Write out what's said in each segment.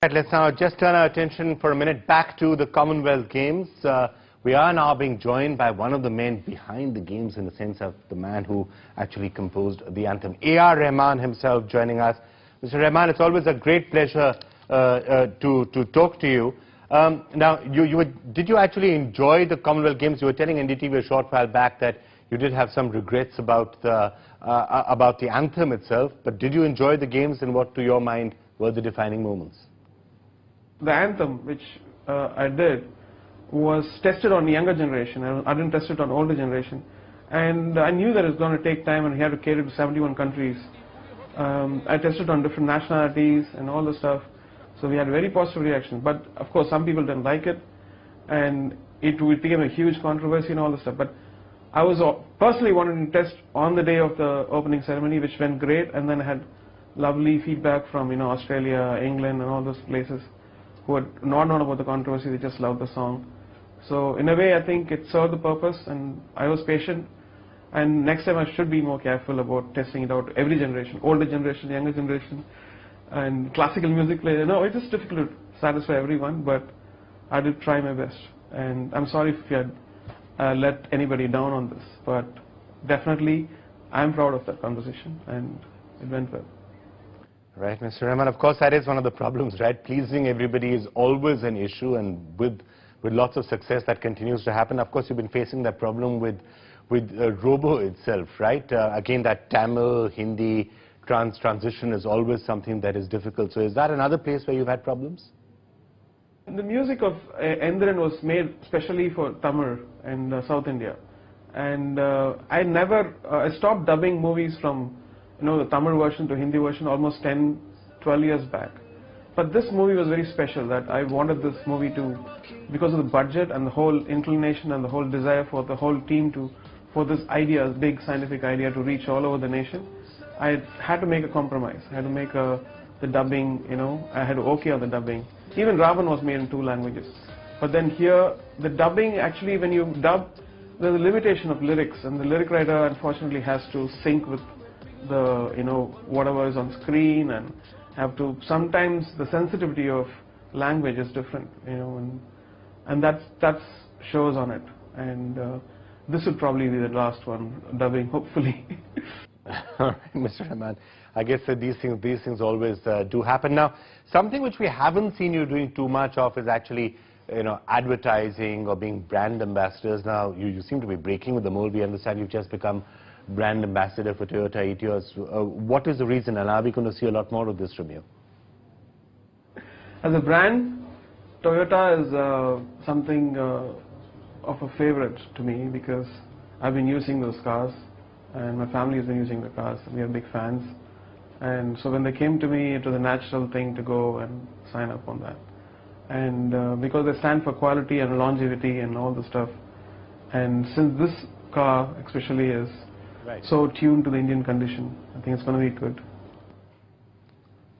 Right, let's now just turn our attention for a minute back to the Commonwealth Games. We are now being joined by one of the men behind the games, in the sense of the man who actually composed the anthem, A.R. Rahman himself, joining us. Mr. Rahman, it's always a great pleasure to talk to you. Now, did you actually enjoy the Commonwealth Games? You were telling NDTV a short while back that you did have some regrets about the anthem itself, but did you enjoy the games, and what, to your mind, were the defining moments? The anthem, which I did, was tested on the younger generation. I didn't test it on older generation. And I knew that it was going to take time, and we had to cater to 71 countries. I tested on different nationalities and all the stuff. So we had a very positive reaction. But of course, some people didn't like it, and it became a huge controversy and all the stuff. But I was personally wanted to test on the day of the opening ceremony, which went great, and then I had lovely feedback from Australia, England, and all those places who had not known about the controversy. They just loved the song. So in a way, I think it served the purpose, and I was patient. And next time I should be more careful about testing it out every generation, older generation, younger generation, and classical music players. No, it is difficult to satisfy everyone, but I did try my best. And I'm sorry if you had let anybody down on this, but definitely I'm proud of that conversation, and it went well. Right, Mr. Rahman, of course that is one of the problems, right? Pleasing everybody is always an issue, and with lots of success that continues to happen. Of course, you've been facing that problem with Robo itself, right? Again, that Tamil, Hindi transition is always something that is difficult. So is that another place where you've had problems? The music of Endran was made specially for Tamil and South India. And I stopped dubbing movies from the Tamil version to Hindi version almost 10, 12 years back. But this movie was very special, that I wanted this movie to, because of the budget and the whole inclination and the whole desire for the whole team for this idea, big scientific idea, to reach all over the nation. I had to make a compromise. I had to make the dubbing, I had to okay on the dubbing. Even Ravan was made in 2 languages. But then here, the dubbing, actually when you dub, there's a limitation of lyrics, and the lyric writer unfortunately has to sync with the whatever is on screen, and have to, sometimes the sensitivity of language is different, and that shows on it. And this would probably be the last one dubbing, hopefully. All right, Mr. Rahman, I guess that these things always do happen. Now, something which we haven't seen you doing too much of is actually advertising or being brand ambassadors. Now you seem to be breaking with the mold. We understand you've just become brand ambassador for Toyota Etios. What is the reason, and are we going to see a lot more of this from you? As a brand, Toyota is something of a favorite to me, because I've been using those cars, and my family has been using the cars. We are big fans, and so when they came to me, it was a natural thing to go and sign up on that. And because they stand for quality and longevity and all the stuff, and since this car especially is so tuned to the Indian condition, I think it's going to be good.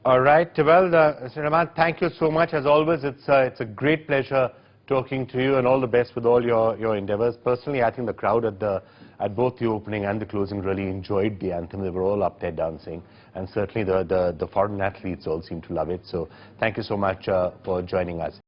All right. Well, Mr. Rahman, thank you so much. As always, it's a great pleasure talking to you, and all the best with all your endeavors. Personally, I think the crowd at both the opening and the closing really enjoyed the anthem. They were all up there dancing, and certainly the foreign athletes all seem to love it. So thank you so much for joining us.